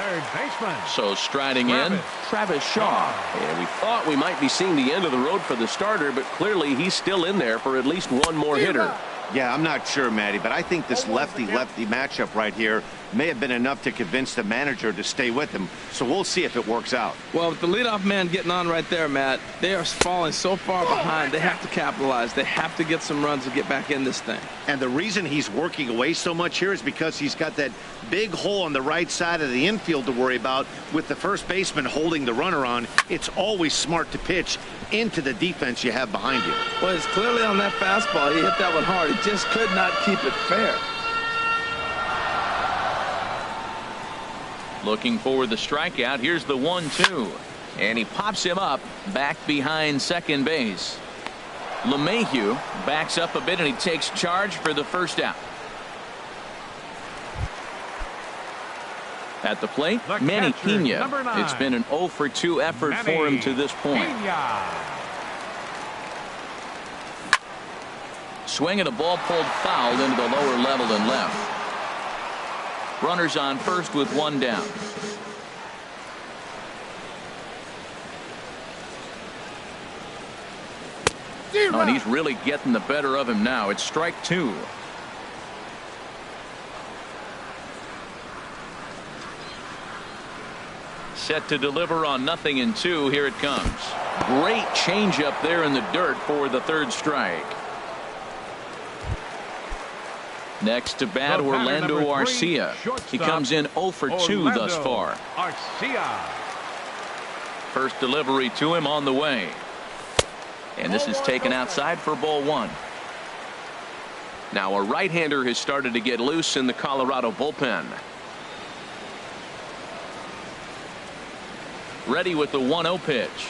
C: third baseman.
A: So striding in, Travis Shaw.
E: And we thought we might be seeing the end of the road for the starter, but clearly he's still in there for at least one more hitter.
B: Yeah, I'm not sure, Matty, but I think this lefty-lefty matchup right here may have been enough to convince the manager to stay with him. So we'll see if it works out.
D: Well, with the leadoff man getting on right there, Matt, they are falling so far behind. They have to capitalize. They have to get some runs to get back in this thing.
B: And the reason he's working away so much here is because he's got that big hole on the right side of the infield to worry about with the first baseman holding the runner on. It's always smart to pitch into the defense you have behind you.
D: Well, it's clearly on that fastball. He hit that one hard. He just could not keep it fair.
A: Looking for the strikeout. Here's the 1-2. And he pops him up back behind second base. LeMahieu backs up a bit and he takes charge for the first out. At the plate, Manny Pena. It's been an 0 for 2 effort for him to this point. Swing and a ball pulled foul into the lower level and left. Runners on first with one down. Oh, and he's really getting the better of him now. It's strike 2. Set to deliver on 0-2. Here it comes. Great changeup there in the dirt for the third strike. Next to bat, Orlando Arcia. He comes in 0 for 2 thus far. First delivery to him on the way. And this is taken outside for ball 1. Now a right-hander has started to get loose in the Colorado bullpen. Ready with the 1-0 pitch.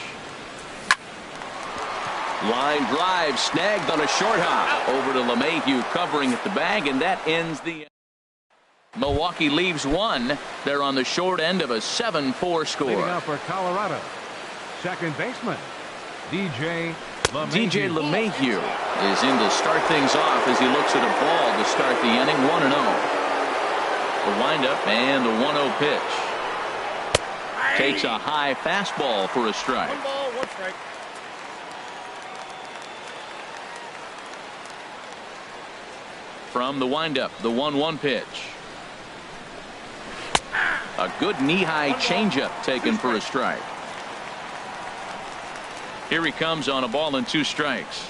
A: Line drive snagged on a short hop. Over to LeMahieu covering at the bag, and that ends the. Milwaukee leaves one. They're on the short end of a 7-4 score.
C: Leading up for Colorado, second baseman DJ
A: LeMahieu is in to start things off as he looks at a ball to start the inning. 1-0. The windup and the 1-0 pitch. Takes a high fastball for a strike.
F: 1 ball, 1 strike.
A: From the windup, the 1-1 pitch. A good knee-high changeup taken for a strike. Here he comes on a ball and 2 strikes.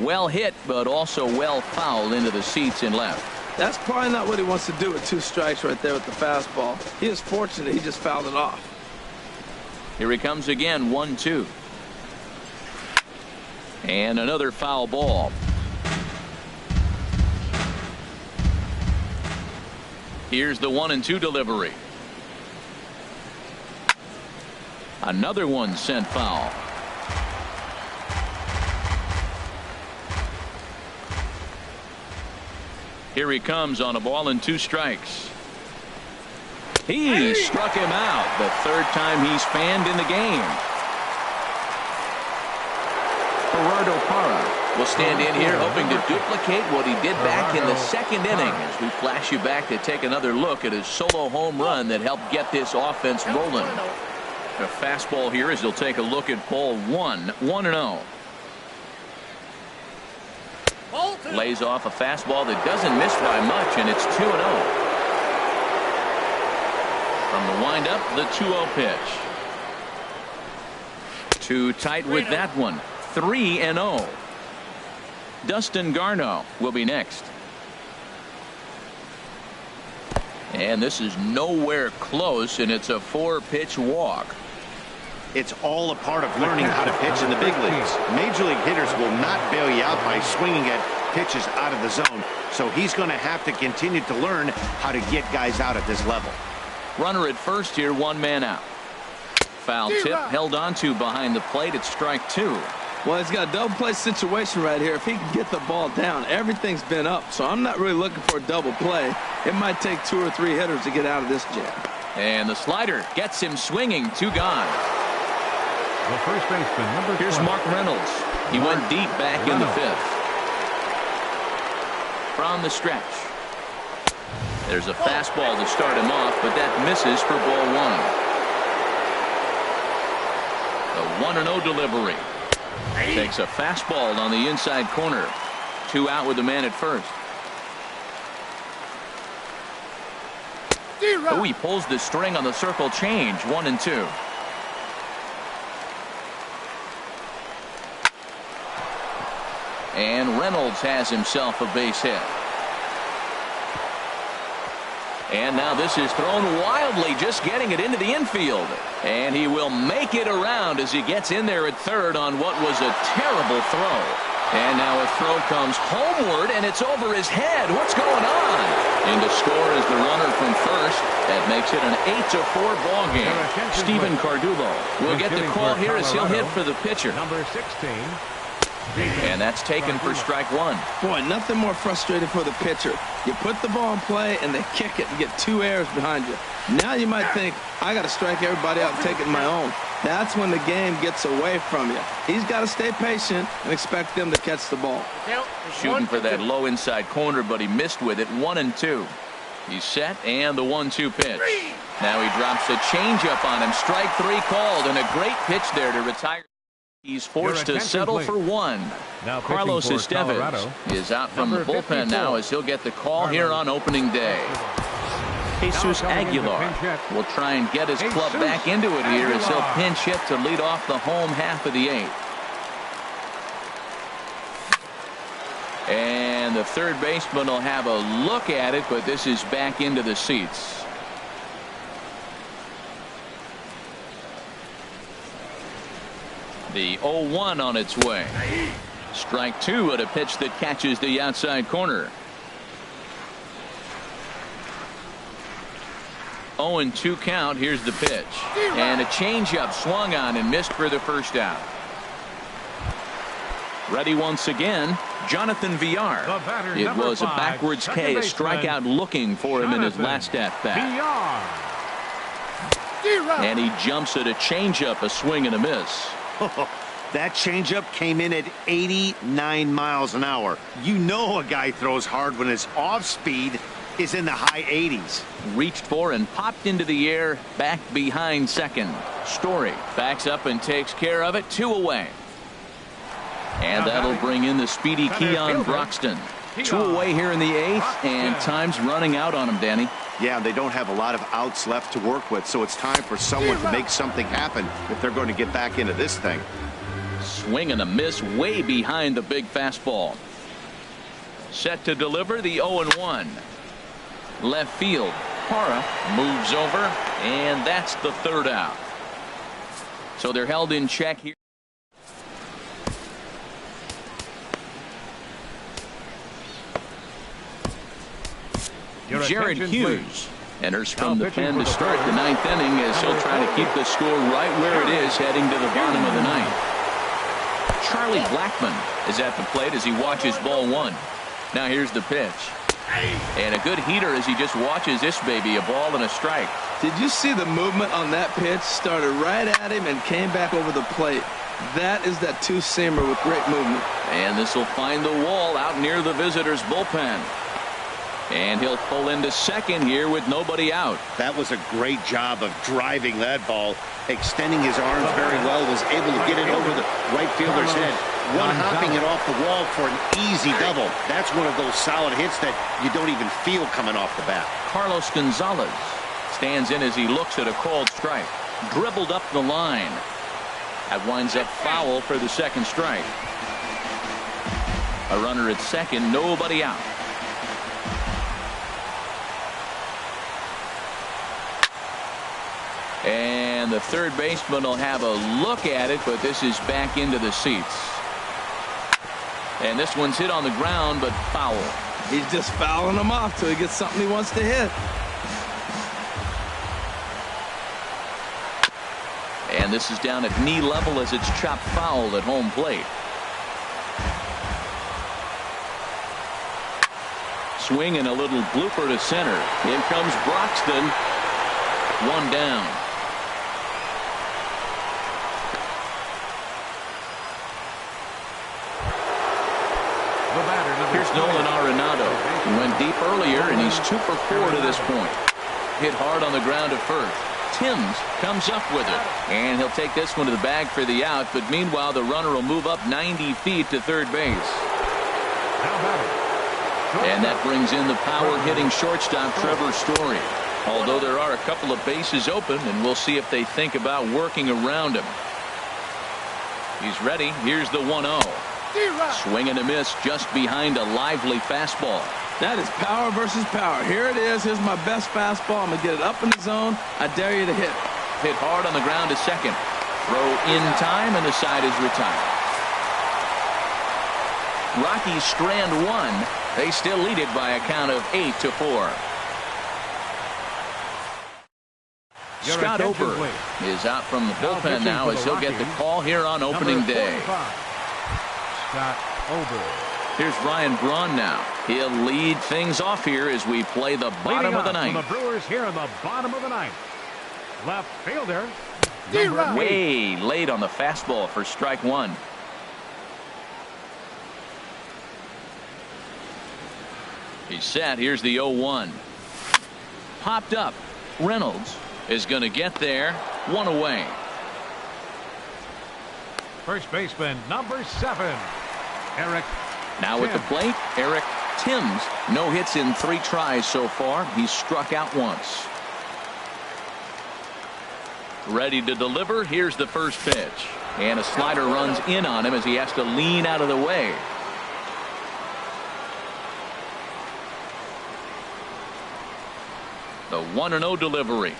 A: Well hit, but also well fouled into the seats in left.
D: That's probably not what he wants to do with 2 strikes right there with the fastball. He is fortunate he just fouled it off.
A: Here he comes again, 1-2. And another foul ball. Here's the 1-2 delivery. Another one sent foul. Here he comes on a ball and 2 strikes. He struck him out. The third time he's fanned in the game. Gerardo Parra will stand in here hoping to duplicate what he did back in the 2nd inning as we flash you back to take another look at his solo home run that helped get this offense rolling. A fastball here as he'll take a look at ball 1. 1-0. Lays off a fastball that doesn't miss by much, and it's 2-0. From the windup, the 2-0 pitch. Too tight with that one. 3-0. Dustin Garneau will be next. And this is nowhere close, and it's a 4-pitch walk.
B: It's all a part of learning how to pitch in the big leagues. Major league hitters will not bail you out by swinging at pitches out of the zone. So he's going to have to continue to learn how to get guys out at this level.
A: Runner at first here, 1 man out. Foul tip held on to behind the plate. It's strike 2.
D: Well, he's got a double play situation right here. If he can get the ball down, everything's been up. So I'm not really looking for a double play. It might take 2 or 3 hitters to get out of this jam.
A: And the slider gets him swinging. 2 gone.
C: The first baseman, number 20.
A: Here's Mark Reynolds. He went deep back in the 5th. From the stretch. There's a fastball to start him off, but that misses for ball 1. The 1-0 delivery. Takes a fastball on the inside corner. 2 out with the man at first. Oh, he pulls the string on the circle change. 1-2. And Reynolds has himself a base hit. And now this is thrown wildly, just getting it into the infield. And he will make it around as he gets in there at third on what was a terrible throw. And now a throw comes homeward, and it's over his head. What's going on? In to score is the runner from first. That makes it an 8-4 ball game. Steven Cardulo will get the call here as he'll hit for the pitcher.
C: Number 16.
A: And that's taken for strike 1.
D: Boy, nothing more frustrating for the pitcher. You put the ball in play, and they kick it and get 2 errors behind you. Now you might think, I got to strike everybody out and take it my own. That's when the game gets away from you. He's got to stay patient and expect them to catch the ball.
A: Shooting for that low inside corner, but he missed with it. 1-2. He's set, and the 1-2 pitch. Now he drops a changeup on him. Strike 3 called, and a great pitch there to retire. He's forced to settle for 1.
C: Now
A: Carlos Estevez is out from the bullpen now as he'll get the call here on opening day. Jesus Aguilar will try and get his club back into it here as he'll pinch hit to lead off the home half of the 8th. And the third baseman will have a look at it, but this is back into the seats. The 0-1 on its way. Strike 2 at a pitch that catches the outside corner. 0-2 count. Here's the pitch. And a changeup swung on and missed for the first out. Ready once again, Jonathan Villar. It was a backwards K, a strikeout looking for him in his last at-bat. And he jumps at a changeup, a swing and a miss.
B: That changeup came in at 89 miles an hour. You know a guy throws hard when his off speed is in the high 80s.
A: Reached for and popped into the air back behind second. Story backs up and takes care of it. 2 away. And that'll bring in the speedy Keon Broxton. 2 away here in the 8th, and time's running out on him, Danny.
B: Yeah, they don't have a lot of outs left to work with, so it's time for someone to make something happen if they're going to get back into this thing.
A: Swing and a miss way behind the big fastball. Set to deliver the 0-1. Left field. Parra moves over, and that's the third out. So they're held in check here. Jared Hughes enters from the pen to start the 9th inning as he'll try to keep the score right where it is heading to the bottom of the 9th. Charlie Blackmon is at the plate as he watches ball 1. Now here's the pitch. And a good heater as he just watches this baby, a ball and a strike.
D: Did you see the movement on that pitch? Started right at him and came back over the plate. That is that two-seamer with great movement.
A: And this will find the wall out near the visitors' bullpen. And he'll pull into second here with nobody out.
B: That was a great job of driving that ball, extending his arms very well, was able to get it over the right fielder's head. One-hopping it off the wall for an easy double. That's one of those solid hits that you don't even feel coming off the bat.
A: Carlos Gonzalez stands in as he looks at a called strike. Dribbled up the line. That winds up foul for the second strike. A runner at second, nobody out. And the third baseman will have a look at it, but this is back into the seats. And this one's hit on the ground, but foul.
D: He's just fouling them off till he gets something he wants to hit.
A: And this is down at knee level as it's chopped foul at home plate. Swing and a little blooper to center. In comes Broxton. One down. Here's Nolan Arenado. He went deep earlier, and he's 2 for 4 to this point. Hit hard on the ground at first. Timms comes up with it, and he'll take this one to the bag for the out, but meanwhile the runner will move up 90 feet to third base. And that brings in the power-hitting shortstop Trevor Story. Although there are a couple of bases open, and we'll see if they think about working around him. He's ready. Here's the 1-0. Swing and a miss just behind a lively fastball.
D: That is power versus power. Here it is. Here's my best fastball. I'm going to get it up in the zone. I dare you to hit.
A: Hit hard on the ground to second. Throw in time, and the side is retired. Rockies strand 1. They still lead it by a count of 8-4. Scott Ober is out from the bullpen now as he'll get the call here on opening day.
C: Scott Ober.
A: Here's Ryan Braun now. He'll lead things off here as we play the bottom of the ninth.
C: The Brewers here in the bottom of the ninth. Left fielder.
A: Way late on the fastball for strike 1. He's set. Here's the 0-1. Popped up. Reynolds is going to get there. 1 away.
C: First baseman number 7. Eric.
A: Now at the plate, Eric Timms. No hits in 3 tries so far. He's struck out once. Ready to deliver. Here's the first pitch. And a slider runs in on him as he has to lean out of the way. The 1-0 delivery.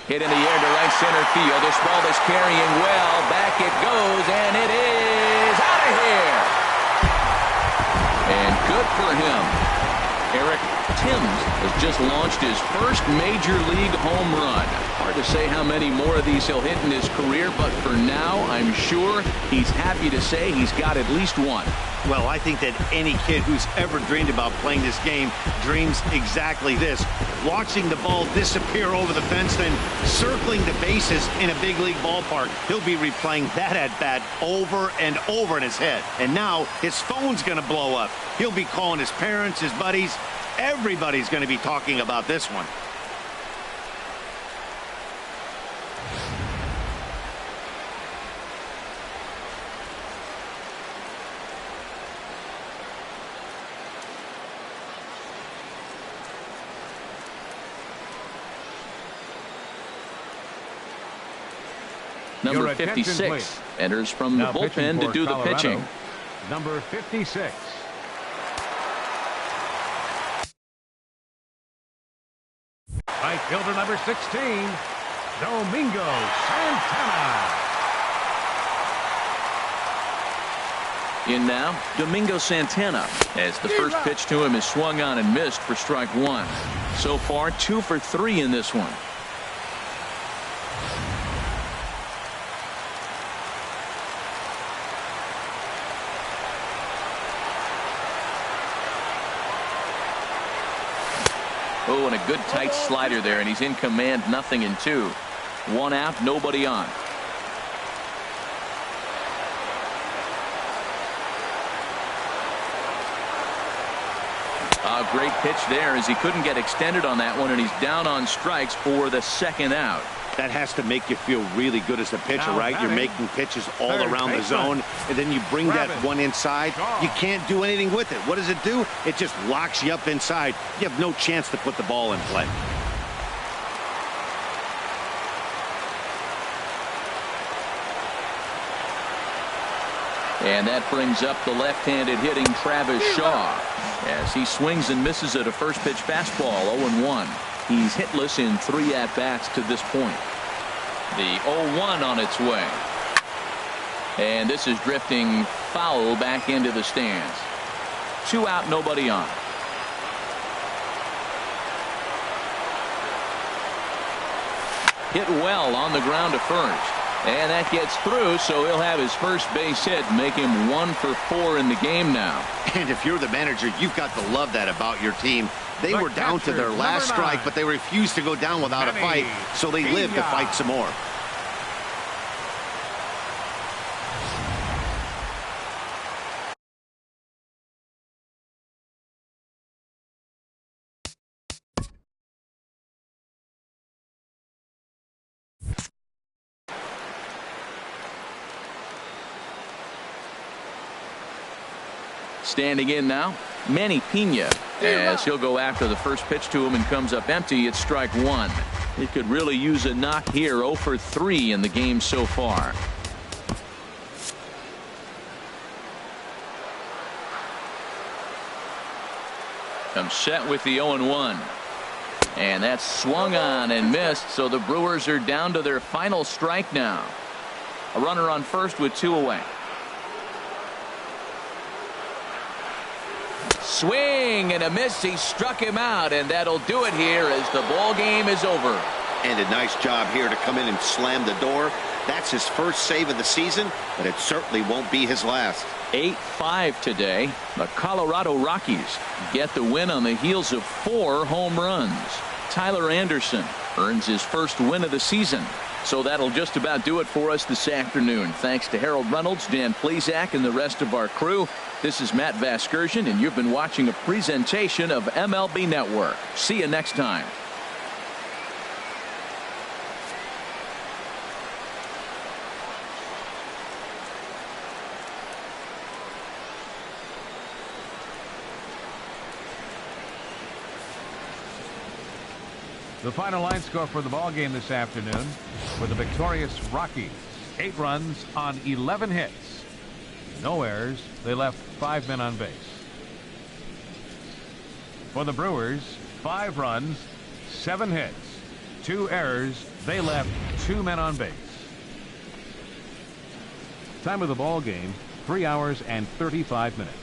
A: Hit in the air to right center field. This ball is carrying well. Back it goes, and it is out of here. And good for him. Eric Timms has just launched his first major league home run. Hard to say how many more of these he'll hit in his career, but for now, I'm sure he's happy to say he's got at least one.
B: Well, I think that any kid who's ever dreamed about playing this game dreams exactly this. Watching the ball disappear over the fence, then circling the bases in a big league ballpark. He'll be replaying that at-bat over and over in his head. And now his phone's going to blow up. He'll be calling his parents, his buddies. Everybody's going to be talking about this one.
A: Number 56 enters from the bullpen to do the pitching.
C: Number 56. Right fielder number 16, Domingo Santana.
A: In now, Domingo Santana, as the first pitch to him is swung on and missed for strike 1. So far, 2 for 3 in this one. Oh, and a good tight slider there, and he's in command. 0-2. 1 out, nobody on. A great pitch there as he couldn't get extended on that one, and he's down on strikes for the 2nd out.
B: That has to make you feel really good as a pitcher, right? You're making pitches all around the zone, and then you bring that one inside. You can't do anything with it. What does it do? It just locks you up inside. You have no chance to put the ball in play.
A: And that brings up the left-handed hitting Travis Shaw as he swings and misses at a first pitch fastball. 0-1. He's hitless in 3 at-bats to this point. The 0-1 on its way. And this is drifting foul back into the stands. 2 out, nobody on. Hit well on the ground to first. And that gets through, so he'll have his first base hit, make him 1 for 4 in the game now.
B: And if you're the manager, you've got to love that about your team. They were down to their last strike, but they refused to go down without a fight, so they lived to fight some more.
A: Standing in now, Manny Pena, as he'll go after the first pitch to him and comes up empty. It's strike 1. He could really use a knock here. 0 for 3 in the game so far. Comes set with the 0-1. And that's swung on and missed, so the Brewers are down to their final strike now. A runner on first with 2 away. Swing and a miss. He struck him out, and that'll do it here as the ball game is over.
B: And a nice job here to come in and slam the door. That's his first save of the season, but it certainly won't be his last.
A: 8-5 today. The Colorado Rockies get the win on the heels of 4 home runs. Tyler Anderson earns his first win of the season. So that'll just about do it for us this afternoon. Thanks to Harold Reynolds, Dan Plesac, and the rest of our crew. This is Matt Vasgersian, and you've been watching a presentation of MLB Network. See you next time.
C: The final line score for the ball game this afternoon for the victorious Rockies: 8 runs on 11 hits. No errors. They left 5 men on base. For the Brewers, 5 runs, 7 hits, 2 errors. They left 2 men on base. Time of the ball game, 3 hours and 35 minutes.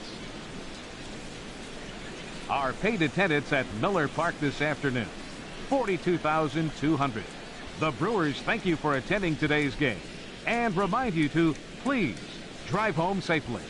C: Our paid attendance at Miller Park this afternoon, 42,200. The Brewers thank you for attending today's game and remind you to please drive home safely.